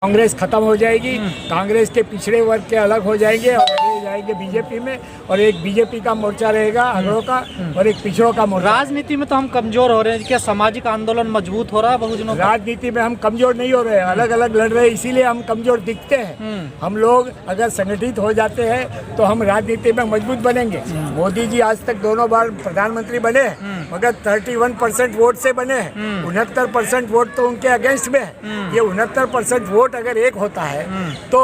कांग्रेस खत्म हो जाएगी, कांग्रेस के पिछड़े वर्ग के अलग हो जाएंगे और आगे जाएंगे बीजेपी में, और एक बीजेपी का मोर्चा रहेगा अगड़ों का और एक पिछड़ों का मोर्चा। राजनीति में तो हम कमजोर हो रहे हैं, क्या सामाजिक आंदोलन मजबूत हो रहा है बहुजनों का? राजनीति में हम कमजोर नहीं हो रहे हैं, अलग अलग लड़ रहे हैं, इसीलिए हम कमजोर दिखते हैं। हम लोग अगर संगठित हो जाते हैं तो हम राजनीति में मजबूत बनेंगे। मोदी जी आज तक दोनों बार प्रधानमंत्री बने मगर 31% वोट से बने हैं, 69% वोट तो उनके अगेंस्ट में है। ये 69% वोट अगर एक होता है तो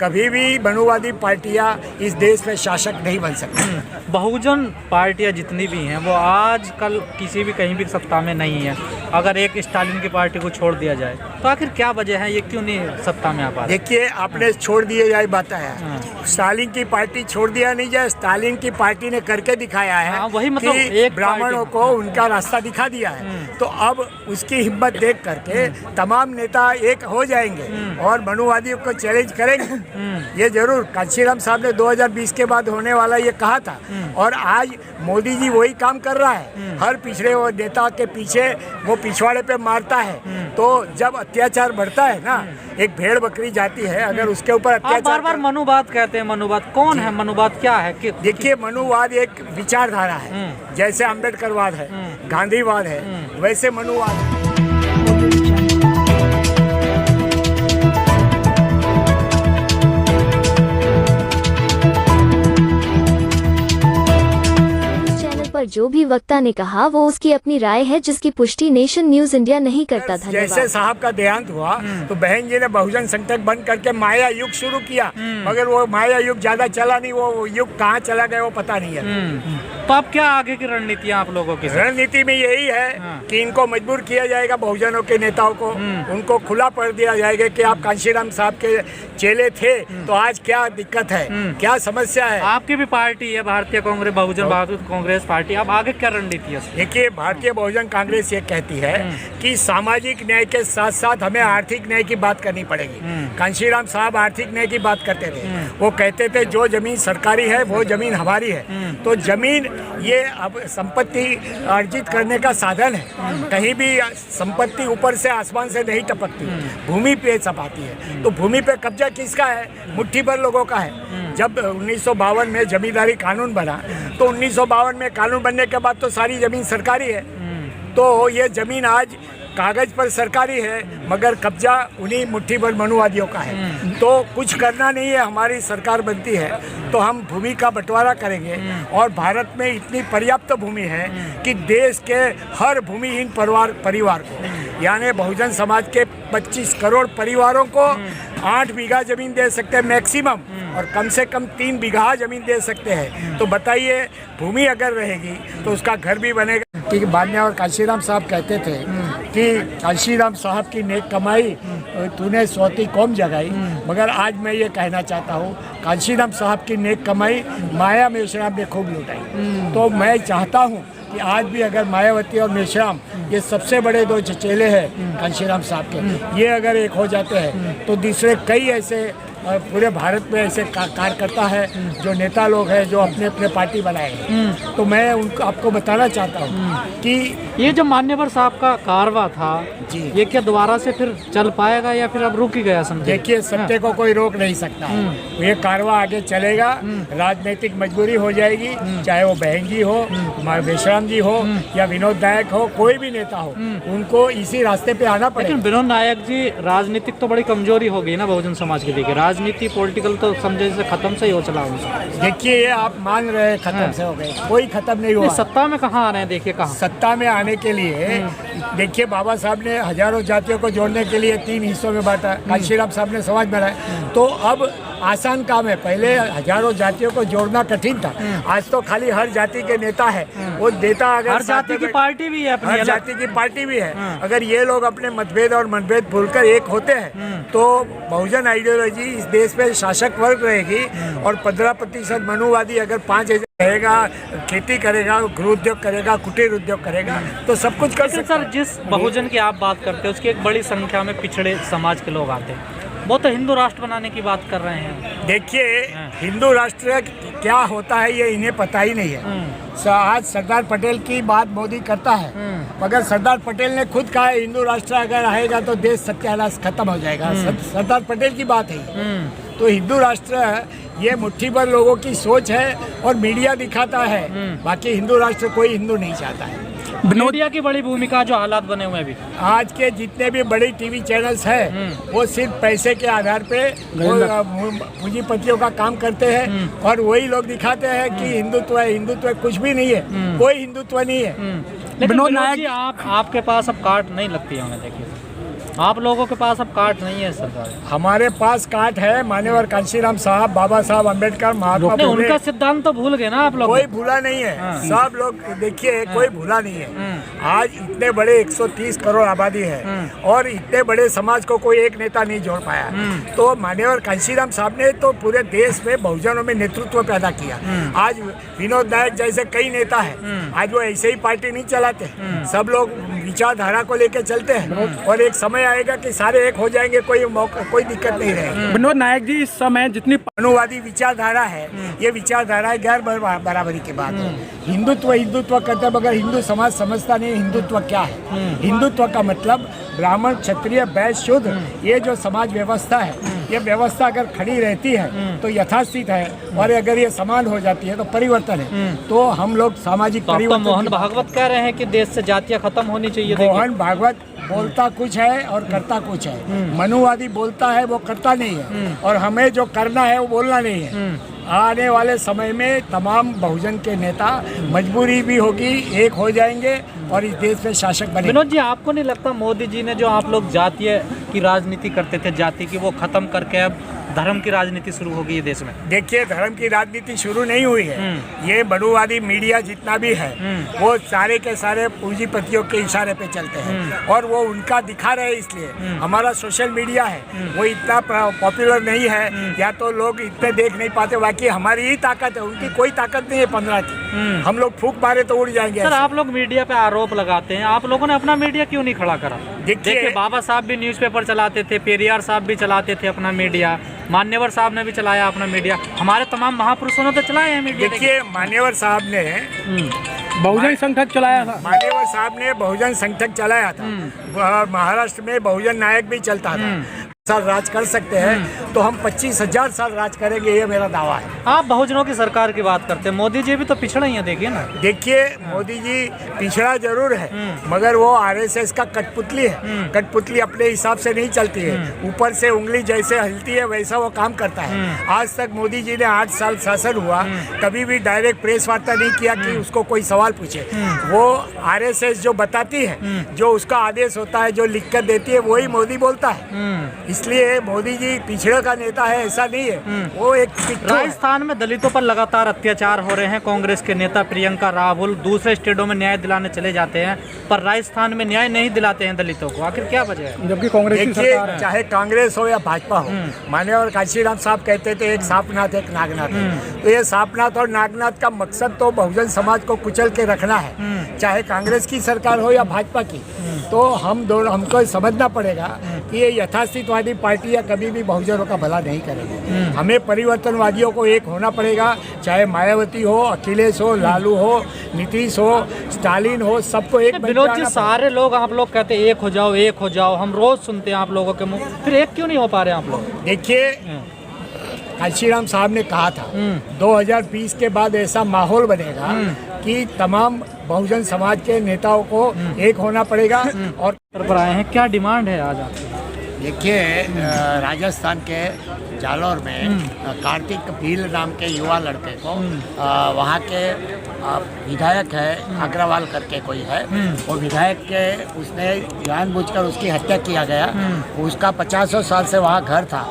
कभी भी मनुवादी पार्टियां इस देश में शासक नहीं बन सकती। बहुजन पार्टियां जितनी भी हैं वो आज कल किसी भी कहीं भी सत्ता में नहीं है। अगर एक स्टालिन की पार्टी को छोड़ दिया जाए तो आखिर क्या वजह है, ये क्यों नहीं सत्ता में आ पा रही? देखिए, आपने छोड़ दिए जाए बताया, स्टालिन की पार्टी छोड़ दिया नहीं जाए, स्टालिन की पार्टी ने करके दिखाया है। वही मतलब कि एक ब्राह्मणों को उनका रास्ता दिखा दिया है। तो अब उसकी हिम्मत देख करके तमाम नेता एक हो जाएंगे और मनुवादियों को चैलेंज करेंगे। ये जरूर कांशीराम साहब ने 2020 के बाद होने वाला ये कहा था और आज मोदी जी वही काम कर रहा है। हर पिछड़े वो नेता के पीछे वो पिछवाड़े पे मारता है। तो जब अत्याचार बढ़ता है ना, एक भेड़ बकरी जाती है, अगर उसके ऊपर अत्याचार, बार बार मनुवाद कहते हैं, मनुवाद कौन है? मनुवाद क्या है? देखिए, मनुवाद एक विचारधारा है, जैसे अम्बेडकरवाद है, गांधीवाद है, वैसे मनुवाद है। पर जो भी वक्ता ने कहा वो उसकी अपनी राय है, जिसकी पुष्टि नेशन न्यूज इंडिया नहीं करता। जैसे साहब का देहांत हुआ तो बहन जी ने बहुजन संकट बंद करके माया युग शुरू किया, मगर वो माया युग ज्यादा चला नहीं। वो युग कहाँ चला गया वो पता नहीं है। तो अब क्या आगे की रणनीति आप लोगों की? रणनीति में यही है कि इनको मजबूर किया जाएगा, बहुजनों के नेताओं को उनको खुला पढ़ दिया जाएगा कि आप कांशीराम साहब के चेले थे तो आज क्या दिक्कत है, क्या समस्या है। आपकी भी पार्टी है भारतीय कांग्रेस, बहुजन कांग्रेस पार्टी, अब आगे क्या रणनीति है? देखिए, भारतीय बहुजन कांग्रेस ये कहती है कि सामाजिक न्याय के साथ साथ हमें आर्थिक न्याय की बात करनी पड़ेगी। कांशीराम साहब आर्थिक न्याय की बात करते थे। वो कहते थे जो जमीन सरकारी है वो जमीन हमारी है। तो जमीन ये अब संपत्ति अर्जित करने का साधन है। कहीं भी संपत्ति ऊपर से आसमान से नहीं टपकती, भूमि पे छपाती है। तो भूमि पे कब्जा किसका है? मुट्ठी भर लोगों का है। जब 1952 में जमींदारी कानून बना तो 1952 में कानून बनने के बाद तो सारी जमीन सरकारी है। तो ये जमीन आज कागज पर सरकारी है मगर कब्जा उन्हीं मुट्ठी भर मनुवादियों का है। तो कुछ करना नहीं है, हमारी सरकार बनती है तो हम भूमि का बंटवारा करेंगे और भारत में इतनी पर्याप्त भूमि है कि देश के हर भूमिहीन परिवार को, यानी बहुजन समाज के 25 करोड़ परिवारों को 8 बीघा जमीन दे सकते हैं मैक्सिमम, और कम से कम 3 बीघा जमीन दे सकते हैं। तो बताइए, भूमि अगर रहेगी तो उसका घर भी बनेगा। कि बान्या और कांशीराम साहब कहते थे कि कांशीराम साहब की नेक कमाई तूने सौती कौम जगाई, मगर आज मैं ये कहना चाहता हूँ कांशीराम साहब की नेक कमाई माया मेश्राम ने खूब लुटाई। तो मैं चाहता हूँ कि आज भी अगर मायावती और मेश्राम ये सबसे बड़े दो चचेले हैं कांशीराम साहब के, ये अगर एक हो जाते हैं तो दूसरे कई ऐसे पूरे भारत में ऐसे कार्यकर्ता है जो नेता लोग हैं जो अपने अपने पार्टी बनाए हैं। तो मैं उनको आपको बताना चाहता हूँ कि ये जो मान्यवर साहब का कारवा था जी, ये क्या दोबारा से फिर चल पाएगा या फिर अब रुक ही गया? समझे, देखिए, सत्य को कोई रोक नहीं सकता। ये कारवा आगे चलेगा, राजनीतिक मजबूरी हो जाएगी, चाहे वो बहन जी हो, मेश्राम जी हो या विनोद नायक हो, कोई भी नेता हो, उनको इसी रास्ते पे आना पड़ेगा। लेकिन विनोद नायक जी, राजनीतिक तो बड़ी कमजोरी हो गई ना बहुजन समाज के लिए। राजनीति पॉलिटिकल तो समझे से खत्म से ही हो चला उनका। देखिए, ये आप मान रहे हैं खत्म से हो गए, कोई खत्म नहीं हुआ। सत्ता में कहाँ आ रहे हैं? देखिए कहाँ सत्ता में आने के लिए, देखिए, बाबा साहब ने हजारों जातियों को जोड़ने के लिए 3 हिस्सों में बांटा, कांशीराम साहब ने समाज बनाया। तो अब आसान काम है, पहले हजारों जातियों को जोड़ना कठिन था, आज तो खाली हर जाति के नेता है। वो नेता अगर हर जाति की पार्टी भी है, अपनी हर जाति की पार्टी भी है। अगर ये लोग अपने मतभेद और मनभेद भूलकर एक होते हैं तो बहुजन आइडियोलॉजी इस देश में शासक वर्ग रहेगी और 15% मनुवादी अगर 5 रहेगा, खेती करेगा, गृह उद्योग करेगा, कुटीर उद्योग करेगा, तो सब कुछ कर सकता है। सर, जिस बहुजन की आप बात करते हैं उसकी एक बड़ी संख्या में पिछड़े समाज के लोग आते हैं, वो तो हिंदू राष्ट्र बनाने की बात कर रहे हैं। देखिए, हिंदू राष्ट्र क्या होता है ये इन्हें पता ही नहीं है। आज सरदार पटेल की बात मोदी करता है, मगर सरदार पटेल ने खुद कहा है हिंदू राष्ट्र अगर आएगा तो देश सत्यानाश खत्म हो जाएगा। सरदार पटेल की बात है ये। तो हिंदू राष्ट्र ये मुट्ठी भर लोगों की सोच है और मीडिया दिखाता है, बाकी हिंदू राष्ट्र कोई हिंदू नहीं चाहता है। मीडिया की बड़ी भूमिका जो हालात बने हुए हैं अभी, आज के जितने भी बड़ी टीवी चैनल्स हैं वो सिर्फ पैसे के आधार पे पूंजीपतियों का काम करते हैं और वही लोग दिखाते हैं कि हिंदुत्व है। हिंदुत्व कुछ भी नहीं है, कोई हिंदुत्व नहीं है। लेकिन विनोद नायक जी, आपके पास अब कार्ड नहीं लगती है, देखिए आप लोगों के पास अब कार्ड नहीं है सरकार। हमारे पास कार्ड है। मान्यवर कांशीराम साहब, बाबा साहब अम्बेडकर, महात्मा फुले। उनका सिद्धांत तो भूल गए ना आप लोग। कोई भूला नहीं है, सब लोग देखिए कोई भूला नहीं है। आज इतने बड़े 130 करोड़ आबादी है और इतने बड़े समाज को कोई एक नेता नहीं जोड़ पाया। तो मान्यवर कांशीराम साहब ने तो पूरे देश में बहुजनों में नेतृत्व पैदा किया। आज विनोद नायक जैसे कई नेता है, आज वो ऐसे ही पार्टी नहीं चलाते, सब लोग विचारधारा को लेकर चलते हैं और एक समय आएगा कि सारे एक हो जाएंगे, कोई दिक्कत नहीं रहेगी। विनोद नायक जी, इस समय जितनी अनुवादी विचारधारा है, ये विचारधारा है गैर बराबरी की बात है। हिंदुत्व करते मगर हिंदू समाज समझता नहीं हिंदुत्व क्या है। हिंदुत्व का मतलब ब्राह्मण, क्षत्रिय, वैश्य, शूद्र, ये जो समाज व्यवस्था है, ये व्यवस्था अगर खड़ी रहती है तो यथास्थित है और अगर ये समान हो जाती है तो परिवर्तन है। तो हम लोग सामाजिक परिवर्तन। मोहन भागवत कह रहे हैं कि देश से जातियां खत्म होनी चाहिए। मोहन भागवत बोलता कुछ है और करता कुछ है। मनुवादी बोलता है, वो करता नहीं है, और हमें जो करना है वो बोलना नहीं है। आने वाले समय में तमाम बहुजन के नेता मजबूरी भी होगी, एक हो जाएंगे और इस देश में शासक बनेंगे। विनोद जी, आपको नहीं लगता मोदी जी ने जो आप लोग जातीय की राजनीति करते थे, जाति की, वो खत्म करके अब धर्म की राजनीति शुरू होगी देश में? देखिए, धर्म की राजनीति शुरू नहीं हुई है। ये बड़ूवादी मीडिया जितना भी है वो सारे के सारे पूंजीपतियों के इशारे पे चलते हैं और वो उनका दिखा रहे हैं। इसलिए हमारा सोशल मीडिया है वो इतना पॉपुलर नहीं है, या तो लोग इतने देख नहीं पाते। बाकी हमारी ही ताकत है, उनकी कोई ताकत नहीं है 15 की। हम लोग फूंक मारे तो उड़ जाएंगे। सर, आप लोग मीडिया पे आरोप लगाते हैं, आप लोगों ने अपना मीडिया क्यों नहीं खड़ा करा? देखिए, बाबा साहब भी न्यूज़पेपर चलाते थे, पेरियार साहब भी चलाते थे अपना मीडिया, मान्यवर साहब ने भी चलाया अपना मीडिया, हमारे तमाम महापुरुषों ने तो चलाया है मीडिया। देखिए, मान्यवर साहब ने बहुजन संगठन चलाया था। मान्यवर साहब ने बहुजन संगठन चलाया था। महाराष्ट्र में बहुजन नायक भी चलता था। साल राज कर सकते हैं तो हम 25,000 साल राज करेंगे, ये मेरा दावा है। आप बहुजनों की सरकार की बात करते हैं, मोदी जी भी तो पिछड़ा ही है, देखिए ना। देखिए, मोदी जी पिछड़ा जरूर है मगर वो आरएसएस का कठपुतली है। कठपुतली अपने हिसाब से नहीं चलती है, ऊपर से उंगली जैसे हिलती है वैसा वो काम करता है। आज तक मोदी जी ने 8 साल शासन हुआ, कभी भी डायरेक्ट प्रेस वार्ता नहीं किया कि उसको कोई सवाल पूछे। वो आरएसएस जो बताती है, जो उसका आदेश होता है, जो लिख कर देती है, वही मोदी बोलता है। इसलिए मोदी जी पिछड़े का नेता है ऐसा नहीं है, वो एक राजस्थान में दलितों पर लगातार अत्याचार हो रहे हैं। कांग्रेस के नेता प्रियंका राहुल दूसरे स्टेटों में न्याय दिलाने चले जाते हैं, पर राजस्थान में न्याय नहीं दिलाते हैं दलितों को, आखिर क्या वजह है? जबकि कांग्रेस की सरकार है। चाहे कांग्रेस हो या भाजपा हो, मान्यवर कांशीराम साहब कहते थे एक सांपनाथ एक नागनाथ है। तो ये सांपनाथ और नागनाथ का मकसद तो बहुजन समाज को कुचल के रखना है, चाहे कांग्रेस की सरकार हो या भाजपा की। तो हमको समझना पड़ेगा कि ये यथास्थितवादी पार्टियां कभी भी बहुजनों का भला नहीं करेंगी। हमें परिवर्तनवादियों को एक होना पड़ेगा, चाहे मायावती हो, अखिलेश हो, लालू हो, नीतीश हो, स्टालिन हो, सबको एक। विनोद जी, सारे लोग आप लोग कहते हैं एक हो जाओ, एक हो जाओ, हम रोज सुनते हैं आप लोगों के मुंह, फिर एक क्यों नहीं हो पा रहे आप लोग? देखिए, कांशीराम साहब ने कहा था 2020 के बाद ऐसा माहौल बनेगा कि तमाम बहुजन समाज के नेताओं को एक होना पड़ेगा। और पर आए हैं, क्या डिमांड है आज आपकी? देखिए, राजस्थान के जालौर में कार्तिक भील नाम के युवा लड़के को वहाँ के विधायक है अग्रवाल करके कोई है, वो विधायक के उसने जानबूझकर उसकी हत्या किया गया। उसका 50 साल से वहाँ घर था,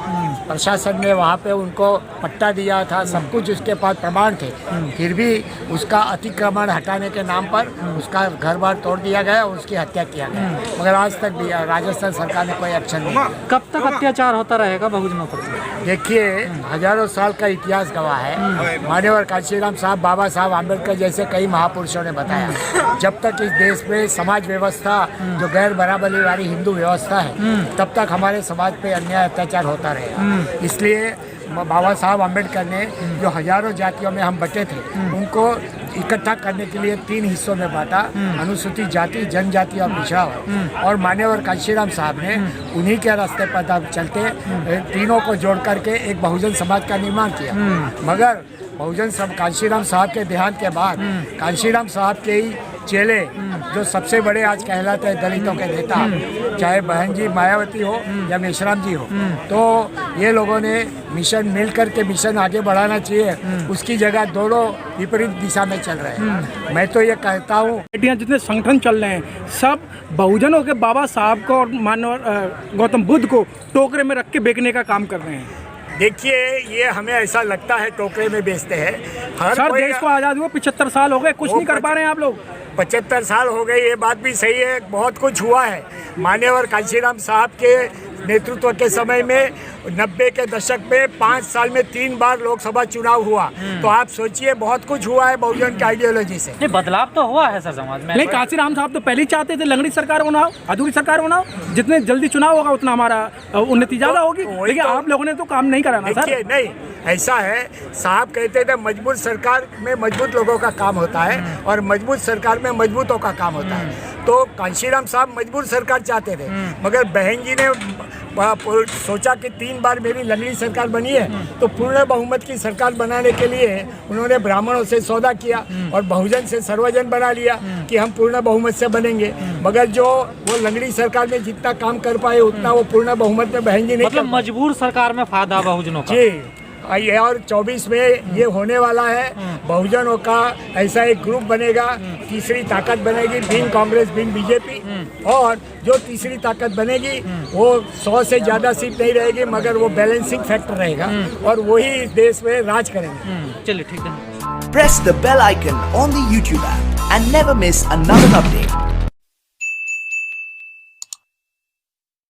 प्रशासन ने वहाँ पे उनको पट्टा दिया था, सब कुछ उसके पास प्रमाण थे, फिर भी उसका अतिक्रमण हटाने के नाम पर उसका घर बार तोड़ दिया गया, उसकी हत्या किया गया। मगर आज तक भी राजस्थान सरकार ने कोई एक्शन नहीं किया। कब तक अत्याचार होता रहेगा बहुजनों पर? देखिए, हजारों साल का इतिहास गवाह है। मान्यवर कांशीराम साहब, बाबा साहब आम्बेडकर जैसे कई महापुरुषों ने बताया, जब तक इस देश में समाज व्यवस्था जो गैर बराबरी वाली हिंदू व्यवस्था है, तब तक हमारे समाज पे अन्याय अत्याचार होता रहेगा। इसलिए बाबा साहब अम्बेडकर ने जो हजारों जातियों में हम बटे थे उनको इकट्ठा करने के लिए 3 हिस्सों में बांटा, अनुसूचित जाति, जनजाति और पिछड़ा वर्ग। और मान्यवर कांशीराम साहब ने उन्हीं के रास्ते पर चलते तीनों को जोड़ करके एक बहुजन समाज का निर्माण किया। मगर बहुजन सब कांशीराम साहब के देहांत के बाद कांशीराम साहब के ही चेले जो सबसे बड़े आज कहलाते हैं दलितों के नेता, चाहे बहन जी मायावती हो या मेश्राम जी हो, तो ये लोगों ने मिशन मिल कर के मिशन आगे बढ़ाना चाहिए। उसकी जगह दोनों विपरीत दिशा में चल रहे हैं। मैं तो ये कहता हूँ जितने संगठन चल रहे हैं सब बहुजनों के बाबा साहब को और मानव गौतम बुद्ध को टोकरे में रख के बेचने का काम कर रहे हैं। देखिए, ये हमें ऐसा लगता है टोकरे में बेचते हैं। हर सर, देश को आज़ाद हुआ 75 साल हो गए, कुछ नहीं कर पा रहे हैं आप लोग। 75 साल हो गए, ये बात भी सही है, बहुत कुछ हुआ है। मान्यवर कांशीराम साहब के नेतृत्व के समय में 90 के दशक में 5 साल में 3 बार लोकसभा चुनाव हुआ। तो आप सोचिए, बहुत कुछ हुआ है बहुजन की आइडियोलॉजी से। ये बदलाव तो हुआ है सर समाज में। नहीं, कांशीराम साहब तो पहले ही चाहते थे लंगड़ी सरकार होना हो, अधूरी सरकार होना हो। जितने जल्दी चुनाव होगा उतना हमारा उन्नति ज़्यादा होगी। लेकिन आप लोगों ने तो काम नहीं कराना सर। नहीं, ऐसा है, साहब कहते थे मजबूत सरकार में मजबूत लोगों का काम होता है और मजबूत सरकार में मजबूतों का काम होता है। तो कांशीराम साहब मजबूत सरकार चाहते थे, मगर बहन जी ने सोचा कि 3 बार मेरी लंगड़ी सरकार बनी है, तो पूर्ण बहुमत की सरकार बनाने के लिए उन्होंने ब्राह्मणों से सौदा किया और बहुजन से सर्वजन बना लिया कि हम पूर्ण बहुमत से बनेंगे। मगर जो वो लंगड़ी सरकार में जितना काम कर पाए उतना वो पूर्ण बहुमत में बहन जी नहीं। मतलब मजबूर सरकार में फायदा बहुजनों का। जी, और 24 में ये होने वाला है। बहुजनों का ऐसा एक ग्रुप बनेगा, तीसरी ताकत बनेगी, बिन कांग्रेस बिन बीजेपी। और जो तीसरी ताकत बनेगी वो 100 से ज़्यादा सीट नहीं रहेगी, मगर वो बैलेंसिंग फैक्टर रहेगा और वही इस देश में राज करेंगे। चलिए, ठीक है। Press the bell icon on the YouTube app and never miss another update.